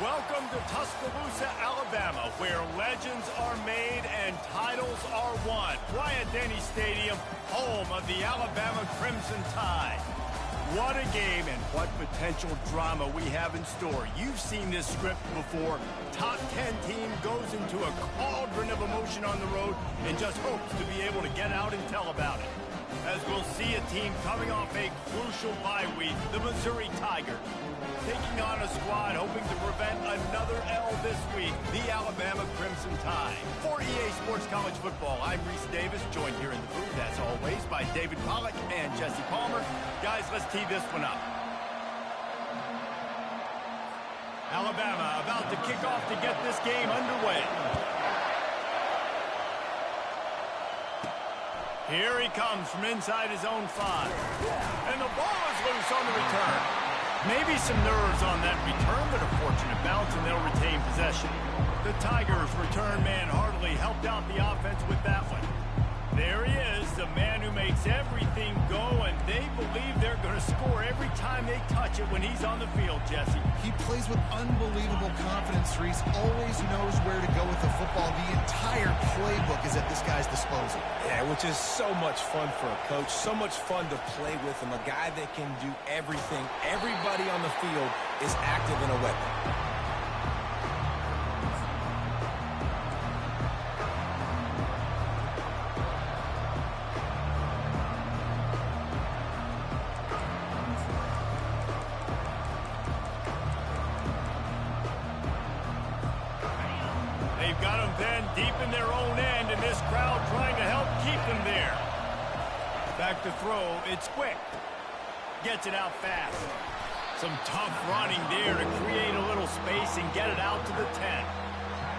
Welcome to Tuscaloosa, Alabama, where legends are made and titles are won. Bryant-Denny Stadium, home of the Alabama Crimson Tide. What a game and what potential drama we have in store. You've seen this script before. Top 10 team goes into a cauldron of emotion on the road and just hopes to be able to get out and tell about it. As we'll see a team coming off a crucial bye week, the Missouri Tigers, taking on a squad hoping to prevent another L this week, the Alabama Crimson Tide. For EA Sports College Football, I'm Reese Davis, joined here in the booth, as always, by David Pollack and Jesse Palmer. Guys, let's tee this one up. Alabama about to kick off to get this game underway. Here he comes from inside his own 5. And the ball is loose on the return. Maybe some nerves on that return, but a fortunate bounce, and they'll retain possession. The Tigers' return man hardly helped out the offense with that one. There he is, the man who makes everything go, and they believe they're going to score every time they touch it when he's on the field, Jesse. He plays with unbelievable confidence, Reese. Always knows where to go with the football. The entire playbook is at this guy's disposal. Yeah, which is so much fun for a coach, so much fun to play with him, a guy that can do everything. Everybody on the field is active in a weapon. They've got them then deep in their own end, and this crowd trying to help keep them there. Back to throw. It's quick. Gets it out fast. Some tough running there to create a little space and get it out to the 10.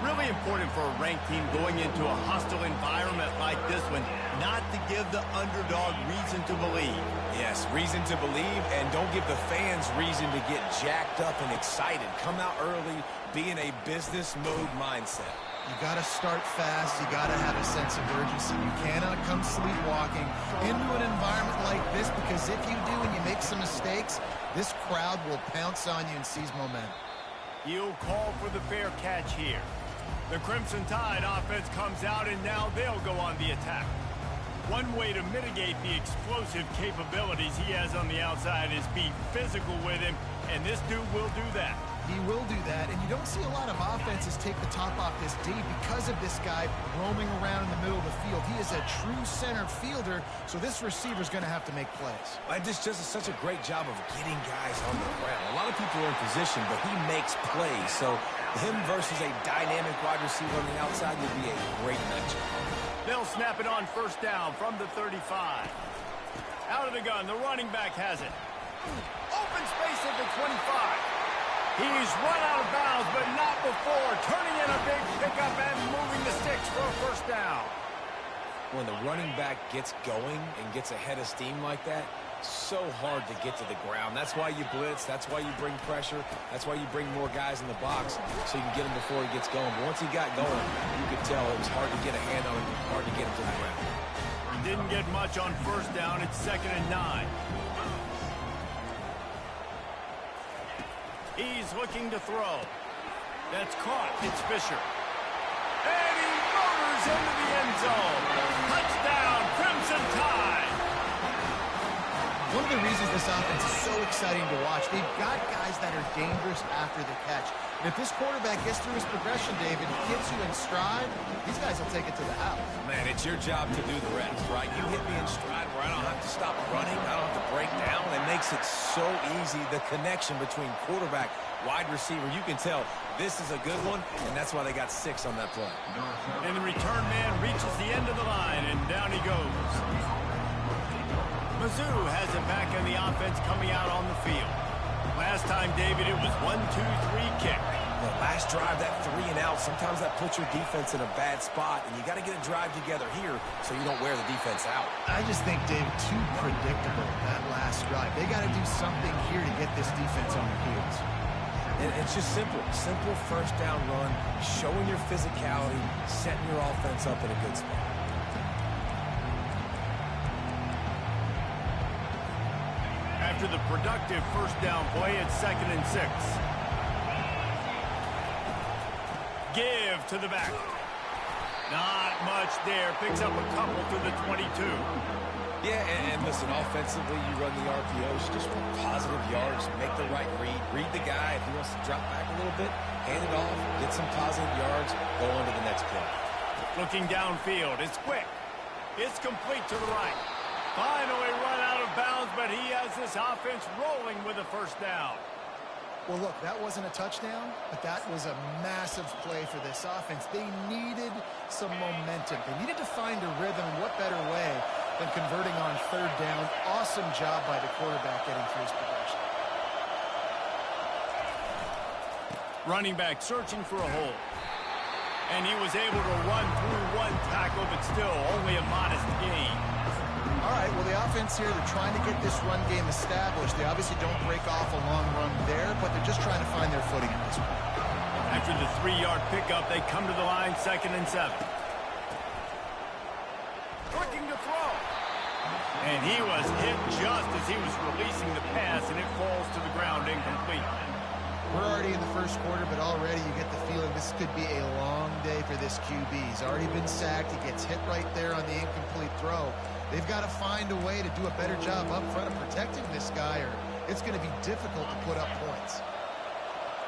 Really important for a ranked team going into a hostile environment like this one, not to give the underdog reason to believe. Yes, reason to believe, and don't give the fans reason to get jacked up and excited. Come out early, be in a business mode mindset. You got to start fast. You got to have a sense of urgency. You cannot come sleepwalking into an environment like this, because if you do and you make some mistakes, this crowd will pounce on you and seize momentum. He'll call for the fair catch here. The Crimson Tide offense comes out, and now they'll go on the attack. One way to mitigate the explosive capabilities he has on the outside is be physical with him, and this dude will do that. He will do that, and you don't see a lot of offenses take the top off this D because of this guy roaming around in the middle of the field. He is a true center fielder, so this receiver's going to have to make plays. It just does such a great job of getting guys on the ground. A lot of people are in position, but he makes plays, so him versus a dynamic wide receiver on the outside would be a great matchup. They'll snap it on first down from the 35. Out of the gun, the running back has it. Open space at the 25. He's run out of bounds, but not before. Turning in a big pickup and moving the sticks for a first down. When the running back gets going and gets ahead of steam like that, so hard to get to the ground. That's why you blitz. That's why you bring pressure. That's why you bring more guys in the box so you can get him before he gets going. But once he got going, you could tell it was hard to get a hand on him, hard to get him to the ground. Didn't get much on first down. It's 2nd and 9. He's looking to throw. That's caught. It's Fisher. And he motors into the end zone. Touchdown, Crimson Tide. One of the reasons this offense is so exciting to watch, they've got guys that are dangerous after the catch. And if this quarterback gets through his progression, David, gets you in stride, these guys will take it to the house. Man, it's your job to do the rest, right? You hit me in stride where I don't have to stop running. I don't have to break down. It makes it so easy, the connection between quarterback, wide receiver. You can tell this is a good one, and that's why they got 6 on that play. And the return man reaches the end of the line, and down he goes. Mizzou has it back in the offense coming out on the field. Last time, David, it was 1-2-3 kick. The last drive, that 3 and out, sometimes that puts your defense in a bad spot, and you got to get a drive together here so you don't wear the defense out. I just think, David, too predictable, that last drive. They got to do something here to get this defense on their heels. And it's just simple first down run, showing your physicality, setting your offense up in a good spot. After the productive first down play, it's 2nd and 6. Give to the back. Not much there. Picks up a couple to the 22. Yeah, and listen, offensively, you run the RPOs. You just want positive yards. Make the right read. Read the guy. If he wants to drop back a little bit, hand it off. Get some positive yards. Go on to the next play. Looking downfield. It's quick. It's complete to the right. Finally run out of bounds, but he has this offense rolling with a first down. Well, look, that wasn't a touchdown, but that was a massive play for this offense. They needed some momentum. They needed to find a rhythm, and what better way than converting on third down. Awesome job by the quarterback getting through his progression. Running back searching for a hole. And he was able to run through one tackle, but still only a modest gain. All right, well, the offense here, they're trying to get this run game established. They obviously don't break off a long run there, but they're just trying to find their footing in this one. After the 3-yard pickup, they come to the line, 2nd and 7. Looking to throw. And he was hit just as he was releasing the pass, and it falls to the ground incomplete. We're already in the first quarter, but already you get the feeling this could be a long day for this QB. He's already been sacked. He gets hit right there on the incomplete throw. They've got to find a way to do a better job up front of protecting this guy, or it's going to be difficult to put up points.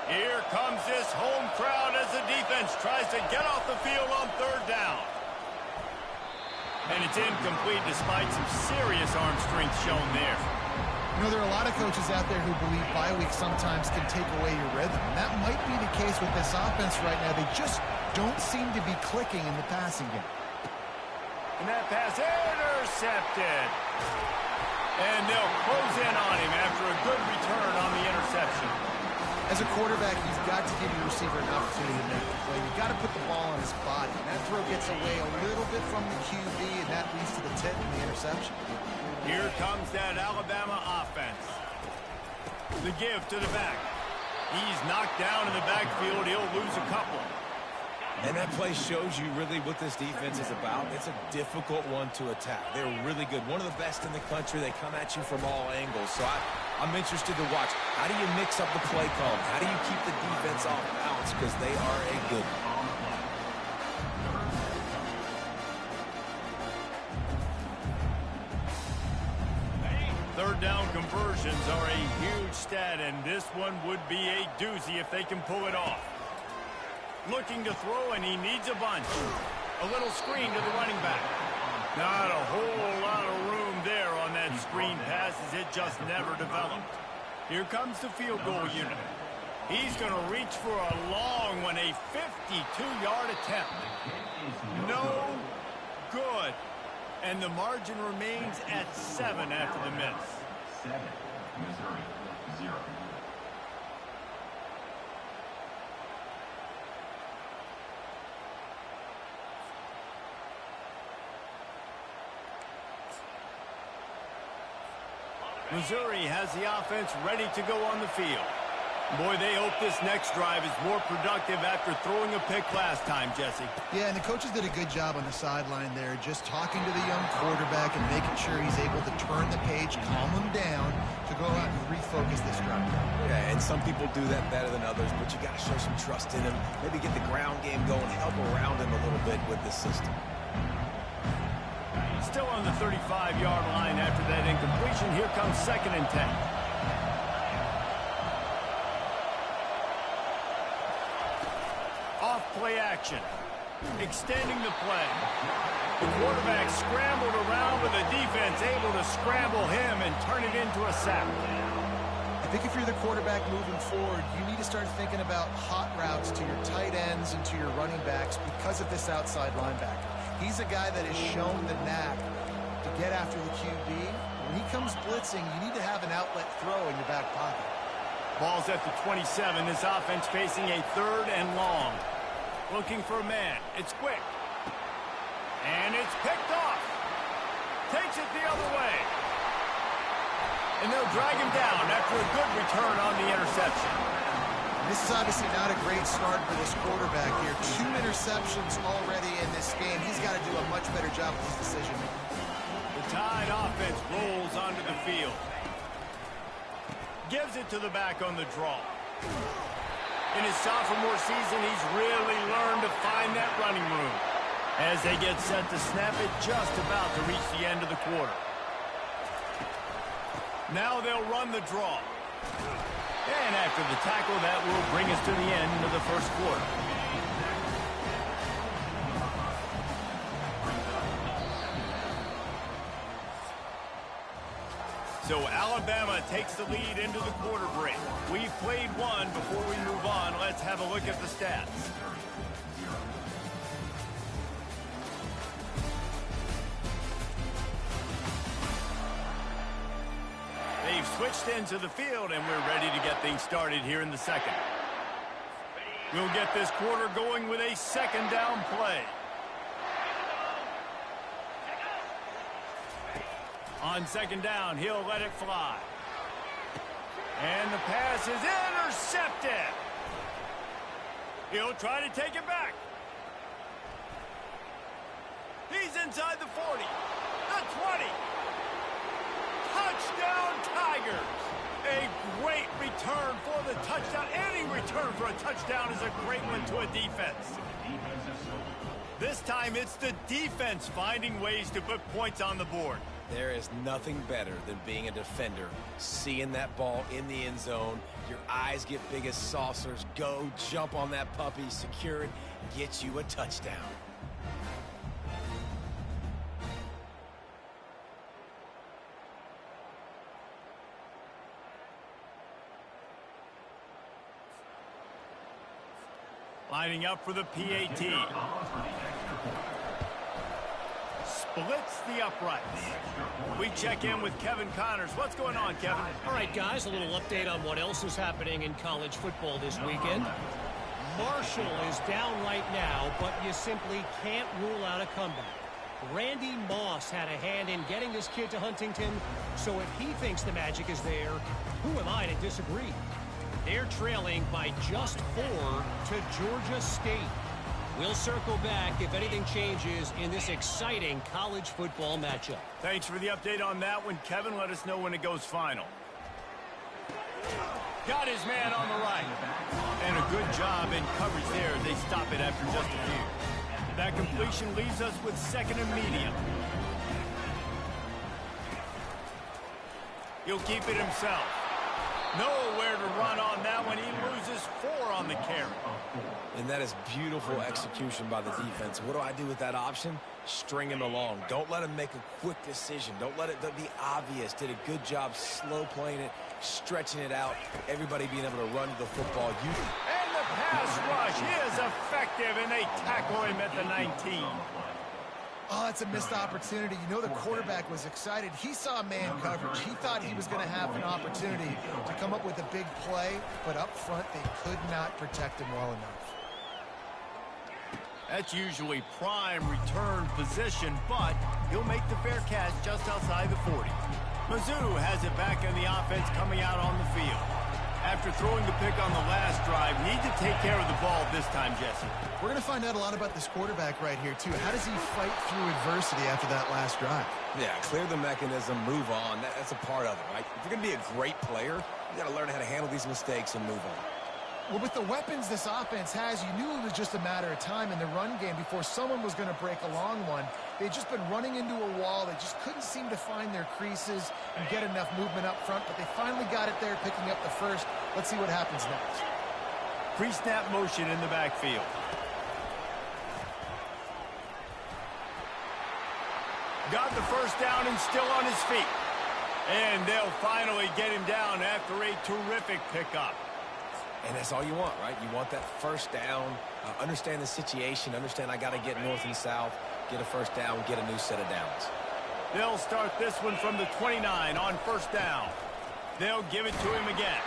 Here comes this home crowd as the defense tries to get off the field on 3rd down. And it's incomplete despite some serious arm strength shown there. You know, there are a lot of coaches out there who believe bye week sometimes can take away your rhythm. And that might be the case with this offense right now. They just don't seem to be clicking in the passing game. And that pass intercepted. And they'll close in on him after a good return on the interception. As a quarterback, you've got to give your receiver an opportunity to make the play. You've got to put the ball on his body. And that throw gets away a little bit from the QB, and that leads to the tip and the interception. Here comes that Alabama offense. The give to the back. He's knocked down in the backfield. He'll lose a couple. And that play shows you really what this defense is about. It's a difficult one to attack. They're really good. One of the best in the country. They come at you from all angles. So I'm interested to watch. How do you mix up the play call? How do you keep the defense off balance? Because they are a good one. 3rd down conversions are a huge stat, and this one would be a doozy if they can pull it off. Looking to throw, and he needs a bunch. A little screen to the running back. Not a whole lot of room there on that screen pass, as it just never developed. Here comes the field goal unit. He's going to reach for a long one, a 52-yard attempt. No good. And the margin remains at 7 after the miss. 7, Missouri, 0. Missouri has the offense ready to go on the field. Boy, they hope this next drive is more productive after throwing a pick last time, Jesse. Yeah, and the coaches did a good job on the sideline there, just talking to the young quarterback and making sure he's able to turn the page, calm him down, to go out and refocus this drive. Yeah, and some people do that better than others, but you got to show some trust in him. Maybe get the ground game going, help around him a little bit with the system. Still on the 35-yard line after that incompletion. Here comes 2nd and 10. Off-play action. Extending the play. The quarterback scrambled around, but the defense able to scramble him and turn it into a sack. I think if you're the quarterback moving forward, you need to start thinking about hot routes to your tight ends and to your running backs because of this outside linebacker. He's a guy that has shown the knack to get after the QB. When he comes blitzing, you need to have an outlet throw in your back pocket. Ball's at the 27. This offense facing a 3rd and long. Looking for a man. It's quick. And it's picked off. Takes it the other way. And they'll drag him down after a good return on the interception. This is obviously not a great start for this quarterback here. 2 interceptions already in this game. He's got to do a much better job with his decision-making. The Tide offense rolls onto the field. Gives it to the back on the draw. In his sophomore season, he's really learned to find that running room. As they get set to snap it, just about to reach the end of the quarter. Now they'll run the draw. And after the tackle, that will bring us to the end of the first quarter. So Alabama takes the lead into the quarter break. We've played one. Before we move on, let's have a look at the stats. They've switched into the field, and we're ready to get things started here in the second. We'll get this quarter going with a second down play. On second down, he'll let it fly. And the pass is intercepted. He'll try to take it back. He's inside the 40, the 20. Touchdown, Tigers. A great return for the touchdown. Any return for a touchdown is a great one to a defense. This time, it's the defense finding ways to put points on the board. There is nothing better than being a defender, seeing that ball in the end zone, your eyes get big as saucers, go jump on that puppy, secure it, get you a touchdown. Lining up for the PAT. Splits the uprights. We check in with Kevin Connors. What's going on, Kevin? All right, guys, a little update on what else is happening in college football this weekend. Marshall is down right now, but you simply can't rule out a comeback. Randy Moss had a hand in getting this kid to Huntington, so if he thinks the magic is there, who am I to disagree? They're trailing by just 4 to Georgia State. We'll circle back if anything changes in this exciting college football matchup. Thanks for the update on that one, Kevin. Let us know when it goes final. Got his man on the right. And a good job in coverage there. They stop it after just a few. That completion leaves us with second and medium. He'll keep it himself. Nowhere to run on that one. He loses 4 on the carry. And that is beautiful execution by the defense. What do I do with that option? String him along. Don't let him make a quick decision. Don't let it be obvious. Did a good job slow playing it, stretching it out, everybody being able to run to the football. And the pass rush is effective, and they tackle him at the 19. Oh, it's a missed opportunity. You know the quarterback was excited. He saw man coverage. He thought he was going to have an opportunity to come up with a big play, but up front they could not protect him well enough. That's usually prime return position, but he'll make the fair catch just outside the 40. Mizzou has it back in the offense coming out on the field. After throwing the pick on the last drive, need to take care of the ball this time, Jesse. We're going to find out a lot about this quarterback right here, too. How does he fight through adversity after that last drive? Yeah, clear the mechanism, move on. That's a part of it, right? If you're going to be a great player, you got to learn how to handle these mistakes and move on. Well, with the weapons this offense has, you knew it was just a matter of time in the run game before someone was going to break a long one. They'd just been running into a wall. They just couldn't seem to find their creases and get enough movement up front, but they finally got it there, picking up the first. Let's see what happens next. Pre-snap motion in the backfield. Got the first down and still on his feet. And they'll finally get him down after a terrific pickup. And that's all you want, right? You want that first down, understand the situation, understand I got to get north and south, get a first down, get a new set of downs. They'll start this one from the 29 on first down. They'll give it to him again.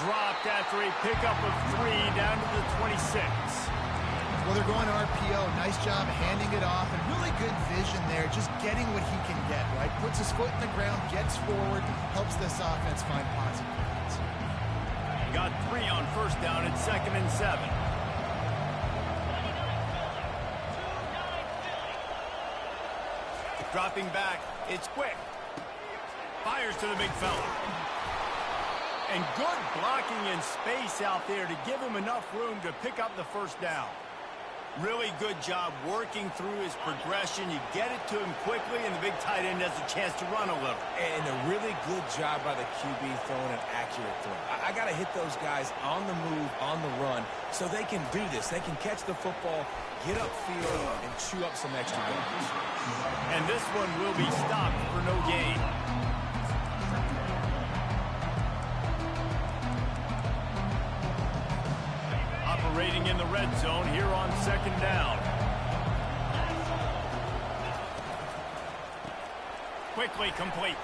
Dropped after a pickup of 3 down to the 26. Well, they're going RPO. Nice job handing it off, and really good vision there, just getting what he can get, right? Puts his foot in the ground, gets forward, helps this offense find positive points. Got 3 on first down at 2nd and 7. Dropping back, it's quick. Fires to the big fella. And good blocking in space out there to give him enough room to pick up the first down. Really good job working through his progression. You get it to him quickly, and the big tight end has a chance to run a little. And a really good job by the QB throwing an accurate throw. I got to hit those guys on the move, on the run, so they can do this. They can catch the football, get upfield, and chew up some extra yards. And this one will be stopped for no gain. Operating in the red zone here on second down. Quickly complete.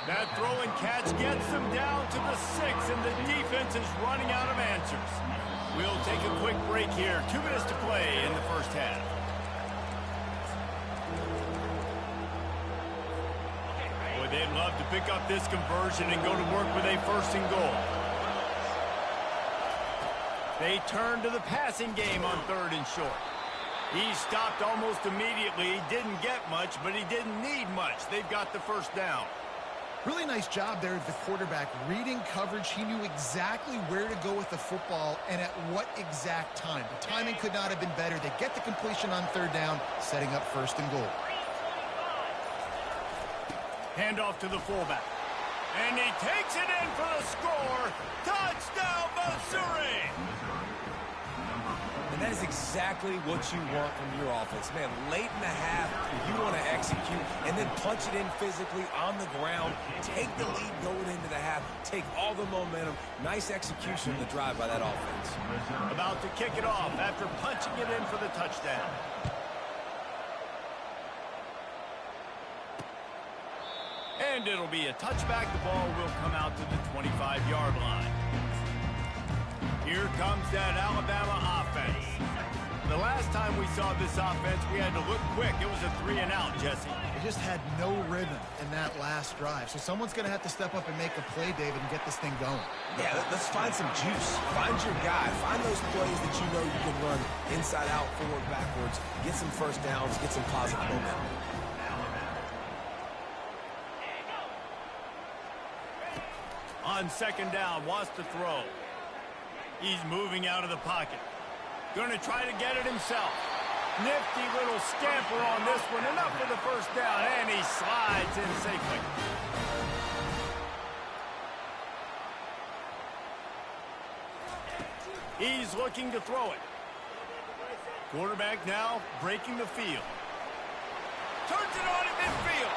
That throw and catch gets them down to the 6, and the defense is running out of answers. We'll take a quick break here. 2 minutes to play in the first half. Boy, they'd love to pick up this conversion and go to work with a 1st and goal. They turn to the passing game on 3rd and short. He stopped almost immediately. He didn't get much, but he didn't need much. They've got the first down. Really nice job there at the quarterback. Reading coverage, he knew exactly where to go with the football and at what exact time. The timing could not have been better. They get the completion on 3rd down, setting up 1st and goal. Handoff to the fullback. And he takes it in for the score. Touchdown, Missouri! And that is exactly what you want from your offense. Man, late in the half, you want to execute and then punch it in physically on the ground. Take the lead going into the half. Take all the momentum. Nice execution on the drive by that offense. About to kick it off after punching it in for the touchdown. And it'll be a touchback. The ball will come out to the 25-yard line. Here comes that Alabama offense. The last time we saw this offense, we had to look quick. It was a 3-and-out, Jesse. They just had no rhythm in that last drive. So someone's going to have to step up and make a play, David, and get this thing going. Yeah, let's find some juice. Find your guy. Find those plays that you know you can run inside out, forward, backwards. Get some first downs. Get some positive momentum. On 2nd down, wants to throw. He's moving out of the pocket. Going to try to get it himself. Nifty little scamper on this one. Enough for the first down, and he slides in safely. He's looking to throw it. Quarterback now breaking the field. Turns it on at midfield.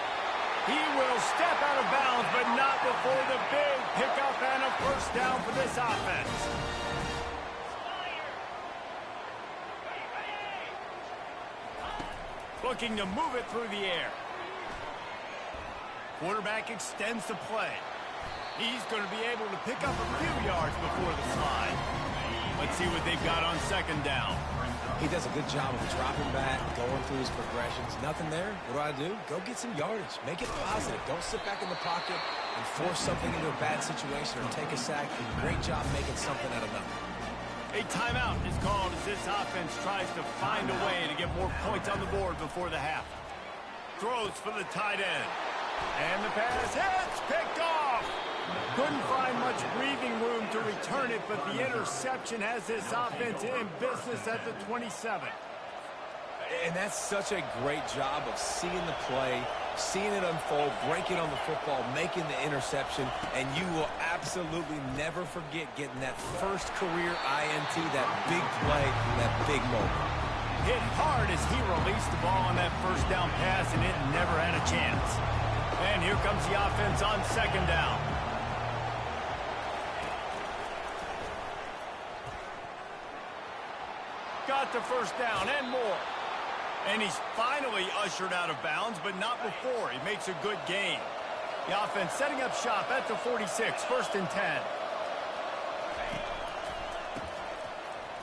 He will step out of bounds, but not before the big pickup and a first down for this offense. Looking to move it through the air. Quarterback extends the play. He's going to be able to pick up a few yards before the slide. Let's see what they've got on 2nd down. He does a good job of dropping back, going through his progressions. Nothing there. What do? Go get some yardage. Make it positive. Don't sit back in the pocket and force something into a bad situation or take a sack. Great job making something out of nothing. A timeout is called as this offense tries to find a way to get more points on the board before the half. Throws for the tight end. And the pass hits, picked off. Couldn't find much breathing room to return it, but the interception has this offense in business at the 27. And that's such a great job of seeing the play, seeing it unfold, breaking on the football, making the interception, and you will absolutely never forget getting that first career INT, that big play, that big moment. Hit hard as he released the ball on that first down pass, and it never had a chance. And here comes the offense on 2nd down. Got the first down and more. And he's finally ushered out of bounds, but not before. He makes a good gain. The offense setting up shop at the 46, 1st and 10.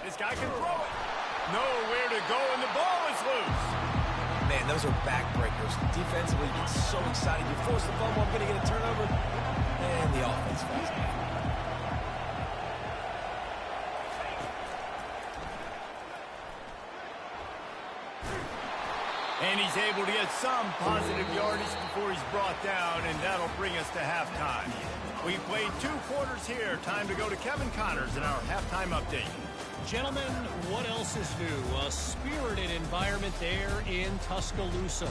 This guy can throw it. Nowhere to go, and the ball is loose. Man, those are backbreakers. Defensively, you get so excited. You force the fumble, I'm going to get a turnover. And the offense falls down. And he's able to get some positive yardage before he's brought down, and that'll bring us to halftime. We played 2 quarters here. Time to go to Kevin Connors in our halftime update. Gentlemen, what else is new? A spirited environment there in Tuscaloosa.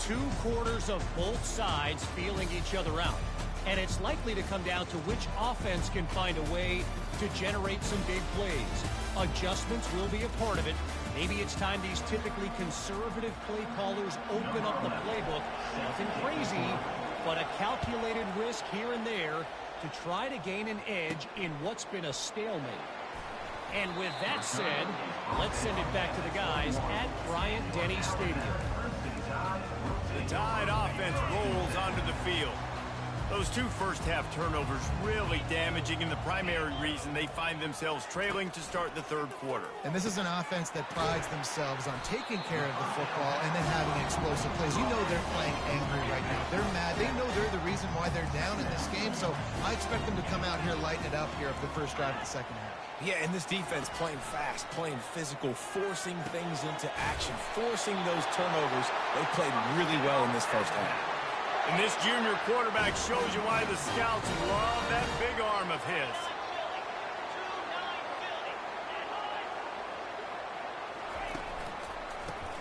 2 quarters of both sides feeling each other out. And it's likely to come down to which offense can find a way to generate some big plays. Adjustments will be a part of it. Maybe it's time these typically conservative play callers open up the playbook. Nothing crazy, but a calculated risk here and there to try to gain an edge in what's been a stalemate. And with that said, let's send it back to the guys at Bryant-Denny Stadium. The Tide offense rolls onto the field. Those 2 first-half turnovers really damaging, and the primary reason they find themselves trailing to start the 3rd quarter. And this is an offense that prides themselves on taking care of the football and then having explosive plays. You know they're playing angry right now. They're mad. They know they're the reason why they're down in this game, so I expect them to come out here, lighten it up here for the first drive of the 2nd half. Yeah, and this defense playing fast, playing physical, forcing things into action, forcing those turnovers. They played really well in this first half. And this junior quarterback shows you why the scouts love that big arm of his.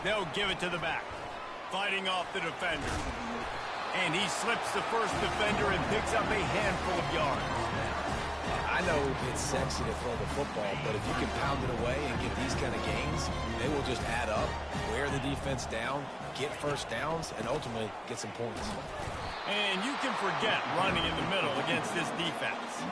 They'll give it to the back, fighting off the defender. And he slips the first defender and picks up a handful of yards. I know it's sexy to throw the football, but if you can pound it away and get these kind of gains, they will just add up, wear the defense down, get first downs, and ultimately get some points. And you can forget running in the middle against this defense.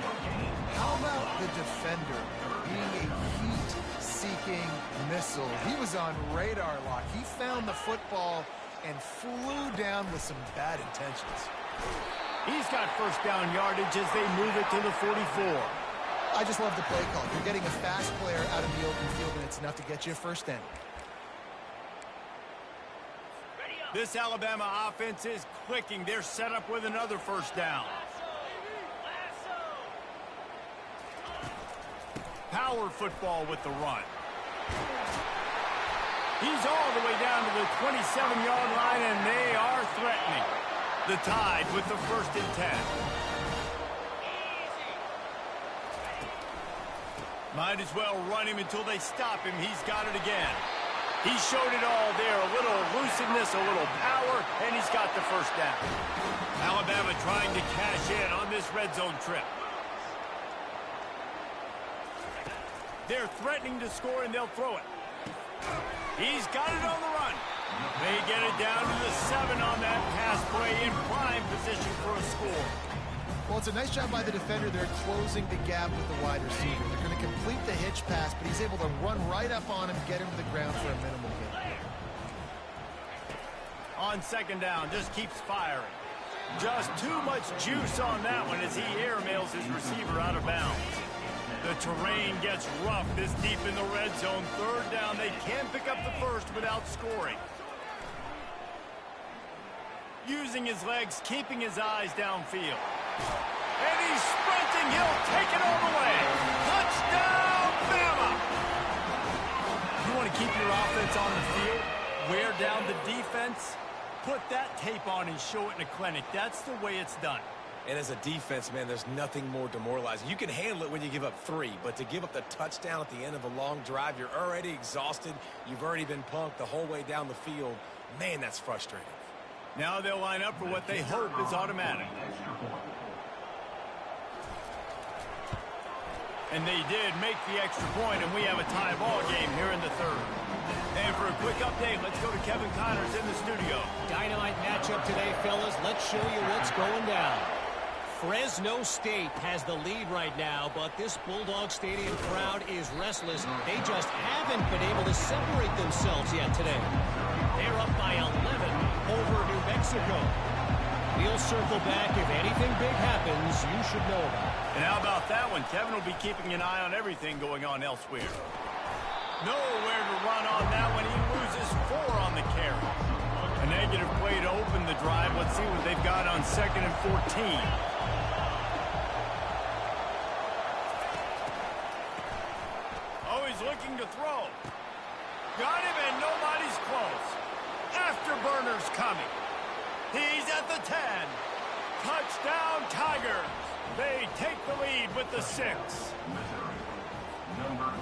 How about the defender being a heat-seeking missile? He was on radar lock. He found the football and flew down with some bad intentions. He's got first down yardage as they move it to the 44. I just love the play call. You're getting a fast player out of the open field, and it's enough to get you a first down. This Alabama offense is clicking. They're set up with another first down. Power football with the run. He's all the way down to the 27-yard line, and they are threatening. The Tide with the 1st and 10. Might as well run him until they stop him. He's got it again. He showed it all there. A little elusiveness, a little power, and he's got the first down. Alabama trying to cash in on this red zone trip. They're threatening to score, and they'll throw it. He's got it on the run. They get it down to the 7 on that pass play, in prime position for a score. Well, it's a nice job by the defender. They're closing the gap with the wide receiver. They're going to complete the hitch pass, but he's able to run right up on him, get him to the ground for a minimal gain. On 2nd down, just keeps firing. Just too much juice on that one as he airmails his receiver out of bounds. The terrain gets rough this deep in the red zone. 3rd down, they can't pick up the first without scoring. Using his legs, keeping his eyes downfield. And he's sprinting. He'll take it all the way. Touchdown, Bama! You want to keep your offense on the field, wear down the defense, put that tape on and show it in a clinic. That's the way it's done. And as a defense, man, there's nothing more demoralizing. You can handle it when you give up 3, but to give up the touchdown at the end of a long drive, you're already exhausted. You've already been punked the whole way down the field. Man, that's frustrating. Now they'll line up for what they hope is automatic. And they did make the extra point, and we have a tie ball game here in the 3rd. And for a quick update, let's go to Kevin Connors in the studio. Dynamite matchup today, fellas. Let's show you what's going down. Fresno State has the lead right now, but this Bulldog Stadium crowd is restless. They just haven't been able to separate themselves yet today. They're up by 11 over New Mexico. We'll circle back. If anything big happens, you should know about it. And how about that one? Kevin will be keeping an eye on everything going on elsewhere. Nowhere to run on that one. He loses 4 on the carry. A negative play to open the drive. Let's see what they've got on 2nd and 14. Looking to throw. Got him, and nobody's close. Afterburners coming. He's at the 10. Touchdown, Tigers. They take the lead with the 6.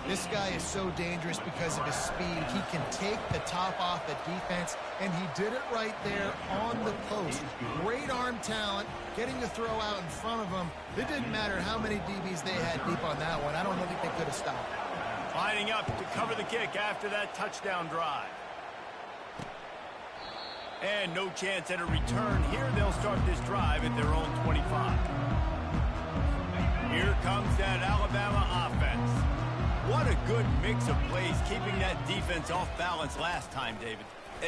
This guy is so dangerous because of his speed. He can take the top off the defense, and he did it right there on the post. Great arm talent, getting the throw out in front of him. It didn't matter how many DBs they had deep on that one. I don't think they could have stopped. Lining up to cover the kick after that touchdown drive. And no chance at a return here. They'll start this drive at their own 25. Here comes that Alabama offense. What a good mix of plays, keeping that defense off balance last time, David.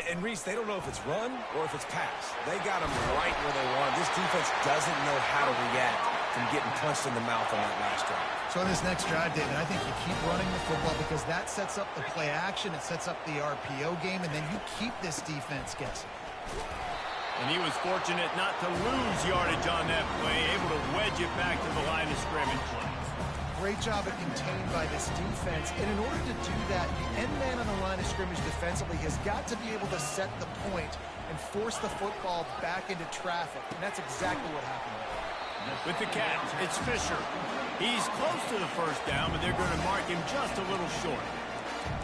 And Reese, they don't know if it's run or if it's pass. They got them right where they want. This defense doesn't know how to react from getting punched in the mouth on that last drive. So on this next drive, David, I think you keep running the football because that sets up the play action, it sets up the RPO game, and then you keep this defense guessing. And he was fortunate not to lose yardage on that play, able to wedge it back to the line of scrimmage. Great job of contained by this defense. And in order to do that, the end man on the line of scrimmage defensively has got to be able to set the point and force the football back into traffic. And that's exactly what happened. With the catch, it's Fisher. He's close to the first down, but they're going to mark him just a little short.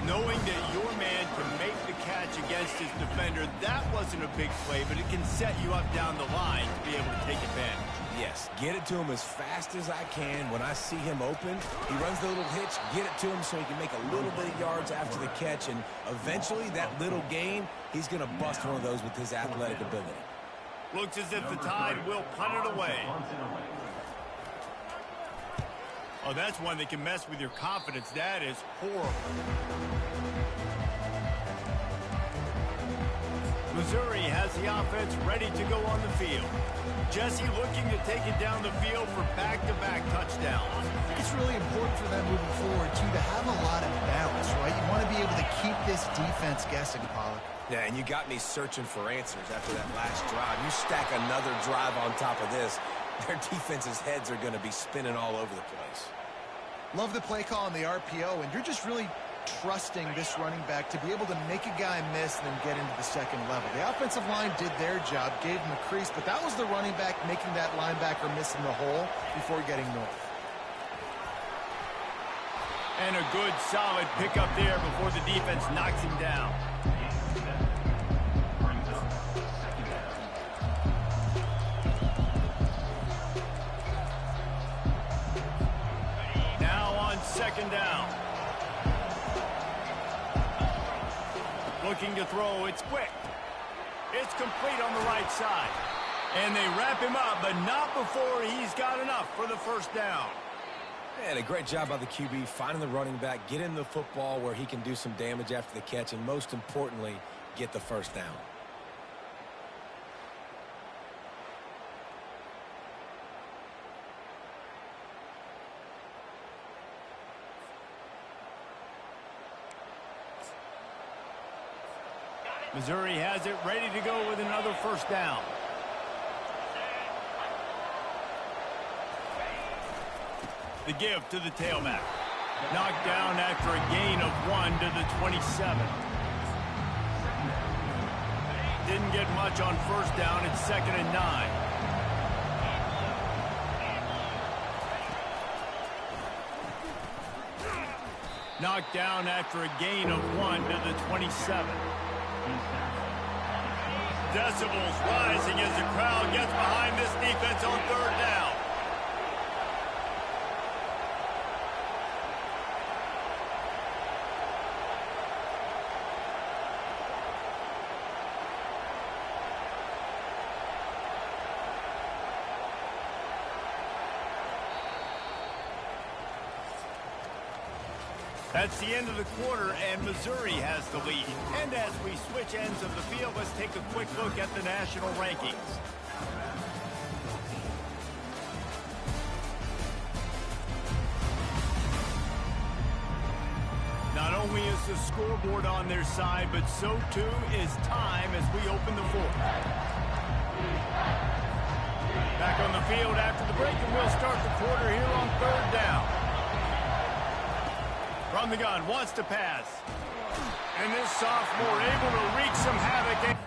Knowing that your man can make the catch against his defender, that wasn't a big play, but it can set you up down the line to be able to take advantage. Yes, get it to him as fast as I can. When I see him open, he runs the little hitch, get it to him so he can make a little bit of yards after the catch, and eventually that little gain, he's going to bust one of those with his athletic ability. Looks as if the Tide will punt it away. Oh, that's one that can mess with your confidence. That is horrible. Missouri has the offense ready to go on the field. Jesse looking to take it down the field for back-to-back touchdowns. It's really important for them moving forward, too, to have a lot of balance, right? You want to be able to keep this defense guessing, Pollard. Yeah, and you got me searching for answers after that last drive. You stack another drive on top of this, their defense's heads are going to be spinning all over the place. Love the play call on the RPO, and you're just really trusting this running back to be able to make a guy miss and then get into the second level. The offensive line did their job, gave him a crease, but that was the running back making that linebacker miss in the hole before getting north. And a good, solid pickup there before the defense knocks him down. Now on second down. Looking to throw, it's quick. It's complete on the right side. And they wrap him up, but not before he's got enough for the first down. And a great job by the QB finding the running back, get in the football where he can do some damage after the catch, and most importantly, get the first down. Missouri has it ready to go with another first down. The give to the tailback. Knocked down after a gain of 1 to the 27. Didn't get much on first down. It's 2nd and 9. Knocked down after a gain of 1 to the 27. Decibels rising as the crowd gets behind this defense on third down. That's the end of the quarter, and Missouri has the lead. And as we switch ends of the field, let's take a quick look at the national rankings. Not only is the scoreboard on their side, but so too is time as we open the fourth. Back on the field after the break, and we'll start the quarter here on third down. From the gun, wants to pass. And this sophomore able to wreak some havoc.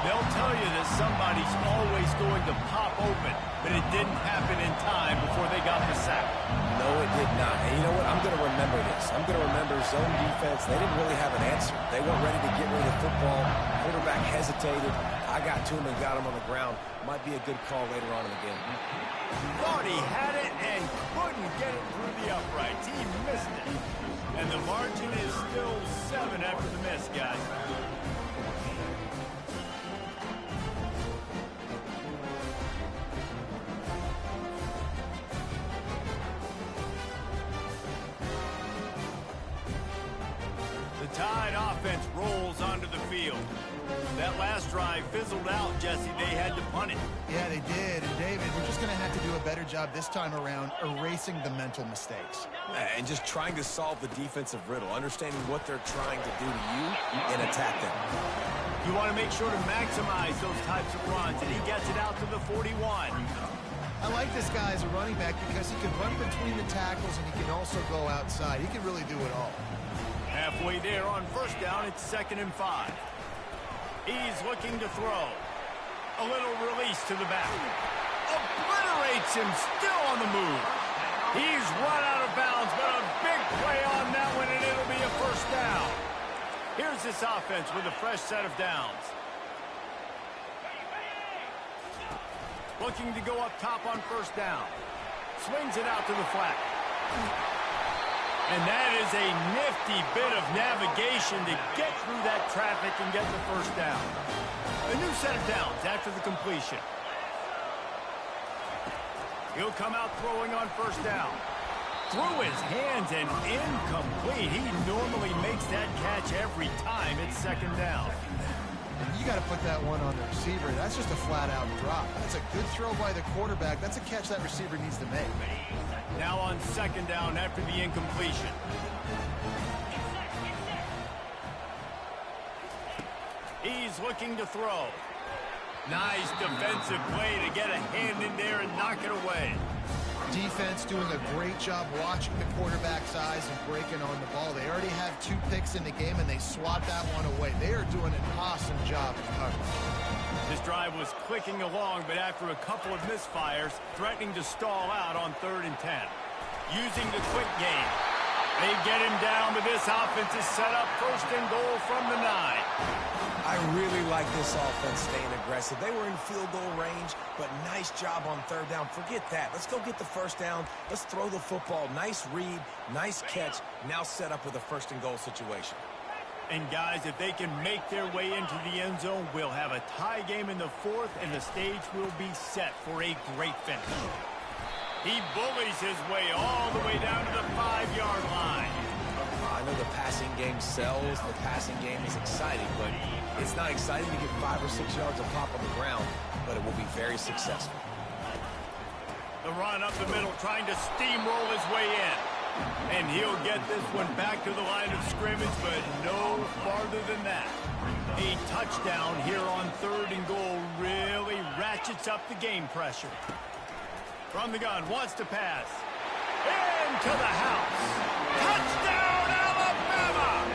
They'll tell you that somebody's always going to pop open, but it didn't happen in time before they got the sack. No, it did not. And you know what? I'm going to remember this. I'm going to remember zone defense. They didn't really have an answer. They weren't ready to get rid of the football. Quarterback hesitated. I got to him and got him on the ground. Might be a good call later on in the game. Thought he had it and couldn't get it through the uprights. He missed it. And the margin is still 7 after the miss, guys. Tide offense rolls onto the field. That last drive fizzled out, Jesse. They had to punt it. Yeah, they did. And, David, we're just going to have to do a better job this time around erasing the mental mistakes. And just trying to solve the defensive riddle, understanding what they're trying to do to you and attack them. You want to make sure to maximize those types of runs, and he gets it out to the 41. I like this guy as a running back because he can run between the tackles and he can also go outside. He can really do it all. Halfway there on first down, it's 2nd and 5. He's looking to throw. A little release to the back. Obliterates him, still on the move. He's run out of bounds, but a big play on that one, and it'll be a first down. Here's this offense with a fresh set of downs. Looking to go up top on first down. Swings it out to the flat. And that is a nifty bit of navigation to get through that traffic and get the first down. A new set of downs after the completion. He'll come out throwing on first down. Through his hands and incomplete. He normally makes that catch every time. It's 2nd down. You got to put that one on the receiver. That's just a flat-out drop. That's a good throw by the quarterback. That's a catch that receiver needs to make. Now on 2nd down after the incompletion. He's looking to throw. Nice defensive play to get a hand in there and knock it away. Defense doing a great job watching the quarterback's eyes and breaking on the ball. They already have 2 picks in the game, and they swat that one away. They are doing an awesome job of coverage. This drive was clicking along, but after a couple of misfires, threatening to stall out on 3rd and 10. Using the quick game. They get him down, but this offense is set up 1st and goal from the 9. I really like this offense staying aggressive. They were in field goal range, but nice job on 3rd down. Forget that. Let's go get the first down. Let's throw the football. Nice read, nice catch. Now set up with a 1st and goal situation. And, guys, if they can make their way into the end zone, we'll have a tie game in the 4th, and the stage will be set for a great finish. He bullies his way all the way down to the 5-yard line. I know the passing game sells. The passing game is exciting, but it's not exciting to get 5 or 6 yards of pop on the ground, but it will be very successful. The run up the middle, trying to steamroll his way in. And he'll get this one back to the line of scrimmage, but no farther than that. A touchdown here on 3rd and goal really ratchets up the game pressure. From the gun, wants to pass. Into the house. Touchdown, Alabama!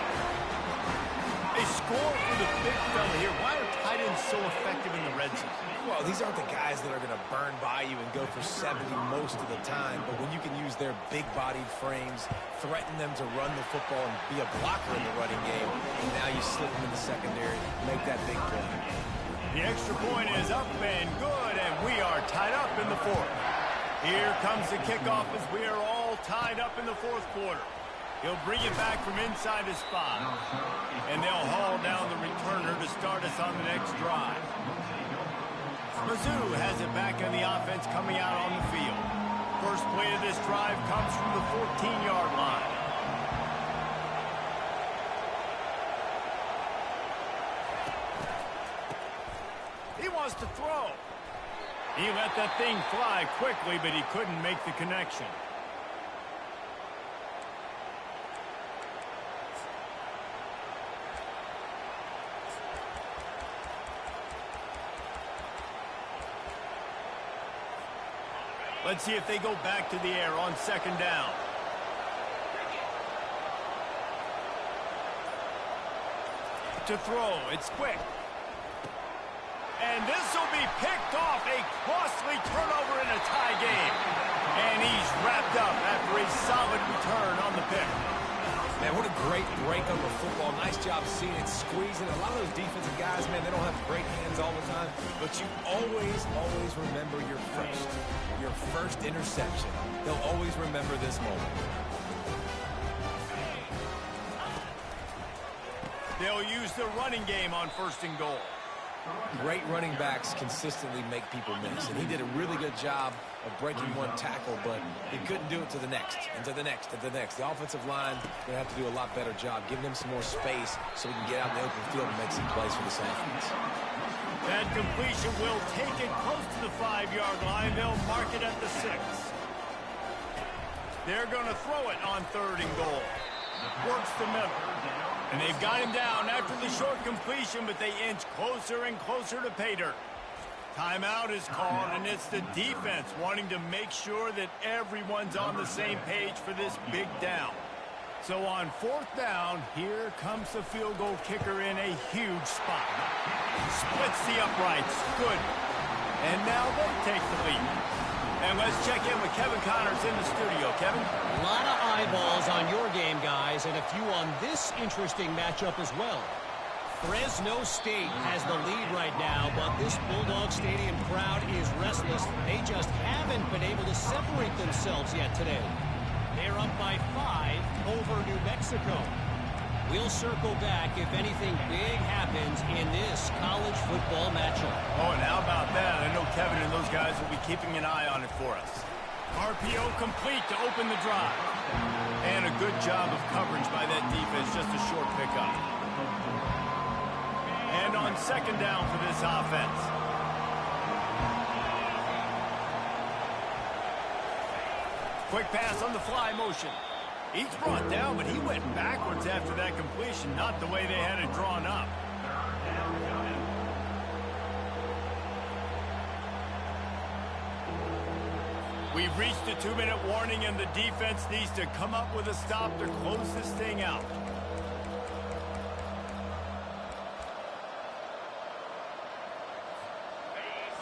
A score for the big fella here. Why are tight ends so effective in the red zone? Well, these aren't the guys that are going to burn by you and go for 70 most of the time, but when you can use their big-bodied frames, threaten them to run the football and be a blocker in the running game, and now you slip them in the secondary, make that big play. The extra point is up and good, and we are tied up in the 4th. Here comes the kickoff as we are all tied up in the 4th quarter. He'll bring it back from inside his spot. And they'll haul down the returner to start us on the next drive. Mizzou has it back on the offense coming out on the field. First play of this drive comes from the 14-yard line. He wants to throw. He let that thing fly quickly, but he couldn't make the connection. Let's see if they go back to the air on second down. To throw, it's quick. And this will be picked off, a costly turnover in a tie game. And he's wrapped up after a solid return on the pick. Man, what a great break on the football. Nice job seeing it, squeezing. A lot of those defensive guys, man, they don't have great hands all the time. But you always remember your first interception. They'll always remember this moment. They'll use the running game on first and goal. Great running backs consistently make people miss, and he did a really good job of breaking one tackle, but he couldn't do it to the next, and to the next, and to the next. The offensive line is going to have to do a lot better job, giving him some more space so he can get out in the open field and make some plays for this offense. That completion will take it close to the 5-yard line. They'll mark it at the 6. They're going to throw it on third and goal. Works the middle. And they've got him down after the short completion, but they inch closer and closer to pay dirt. Timeout is called, and it's the defense wanting to make sure that everyone's on the same page for this big down. So on fourth down, here comes the field goal kicker in a huge spot. Splits the uprights. Good. And now they take the lead. And let's check in with Kevin Connors in the studio. Kevin? A lot of eyeballs on your game, guys, and a few on this interesting matchup as well. Fresno State has the lead right now, but this Bulldog Stadium crowd is restless. They just haven't been able to separate themselves yet today. They're up by 5 over New Mexico. We'll circle back if anything big happens in this college football matchup. Oh, and how about that? I know Kevin and those guys will be keeping an eye on it for us. RPO complete to open the drive. And a good job of coverage by that defense, just a short pickup. And on second down for this offense. Quick pass on the fly motion. He's brought down, but he went backwards after that completion, not the way they had it drawn up. We've reached a 2-minute warning, and the defense needs to come up with a stop to close this thing out.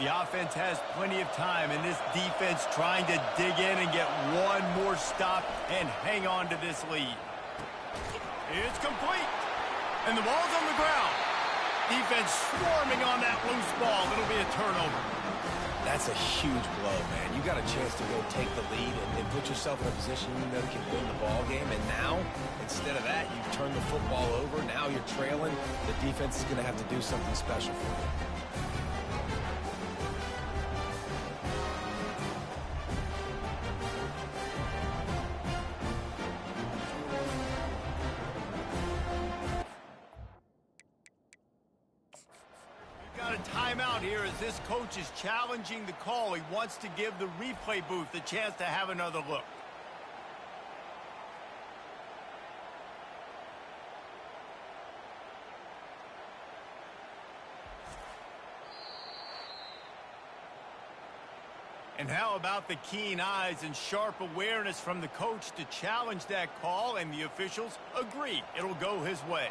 The offense has plenty of time, and this defense trying to dig in and get one more stop and hang on to this lead. It's complete, and the ball's on the ground. Defense swarming on that loose ball. It'll be a turnover. That's a huge blow, man. You got a chance to go take the lead and put yourself in a position you know can win the ball game. And now, instead of that, you turn the football over. Now you're trailing. The defense is going to have to do something special for you. Timeout here as this coach is challenging the call. He wants to give the replay booth a chance to have another look. And how about the keen eyes and sharp awareness from the coach to challenge that call, and the officials agree it'll go his way.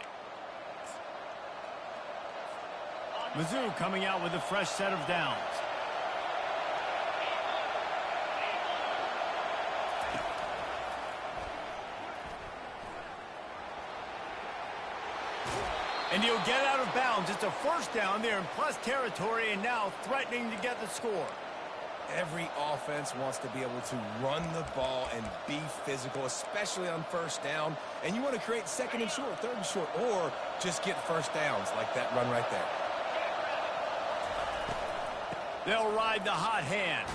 Mizzou coming out with a fresh set of downs. And he'll get out of bounds. It's a first down there in plus territory, and now threatening to get the score. Every offense wants to be able to run the ball and be physical, especially on first down. And you want to create second and short, third and short, or just get first downs like that run right there. They'll ride the hot hand.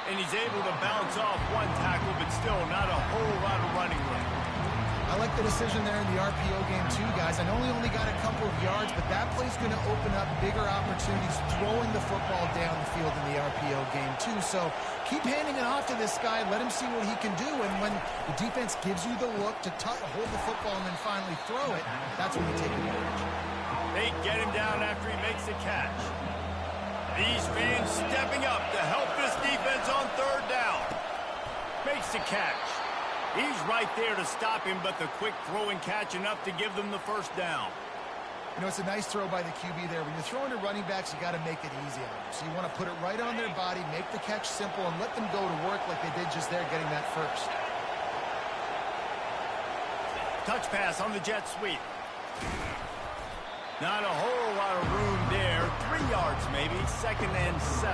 And he's able to bounce off one tackle, but still not a whole lot of running room. I like the decision there in the RPO game too, guys. I know he only got a couple of yards, but that play's going to open up bigger opportunities throwing the football down the field in the RPO game too. So keep handing it off to this guy. Let him see what he can do. And when the defense gives you the look to hold the football and then finally throw it, that's when you take advantage. They get him down after he makes a catch. These fans stepping up to help this defense on third down. Makes the catch. He's right there to stop him, but the quick throw and catch enough to give them the first down. You know, it's a nice throw by the QB there. When you're throwing to running backs, you got to make it easy on them. So you want to put it right on their body, make the catch simple, and let them go to work like they did just there, getting that first. Touch pass on the jet sweep. Not a whole lot of room there. 3 yards maybe, 2nd and 7.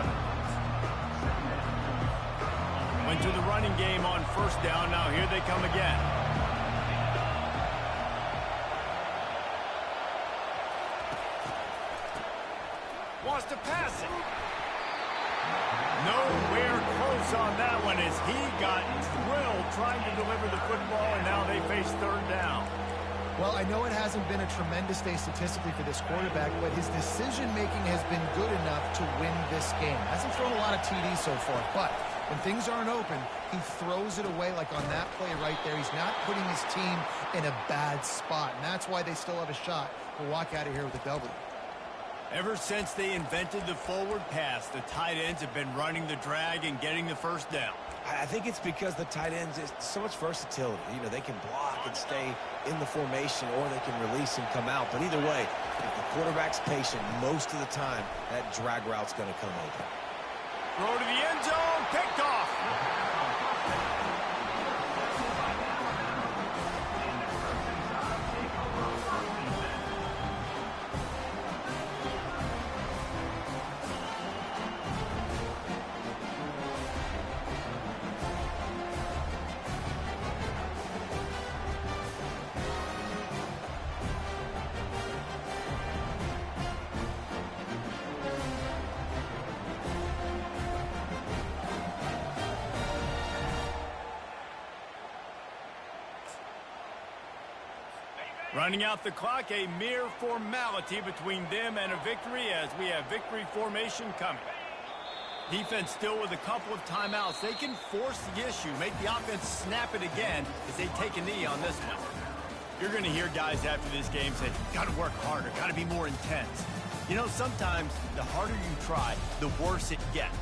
Went to the running game on first down. Now here they come again. Wants to pass it. Nowhere close on that one as he got drilled trying to deliver the football, and now they face third down. Well, I know it hasn't been a tremendous day statistically for this quarterback, but his decision-making has been good enough to win this game. Hasn't thrown a lot of TDs so far, but when things aren't open, he throws it away like on that play right there. He's not putting his team in a bad spot, and that's why they still have a shot to walk out of here with a W. Ever since they invented the forward pass, the tight ends have been running the drag and getting the first down. I think it's because the tight ends is so much versatility. You know, they can block and stay in the formation, or they can release and come out. But either way, if the quarterback's patient, most of the time, that drag route's going to come open. Throw to the end zone, picked off. Running out the clock, a mere formality between them and a victory as we have victory formation coming. Defense still with a couple of timeouts. They can force the issue, make the offense snap it again as they take a knee on this one. You're going to hear guys after this game say, got to work harder, got to be more intense. You know, sometimes the harder you try, the worse it gets.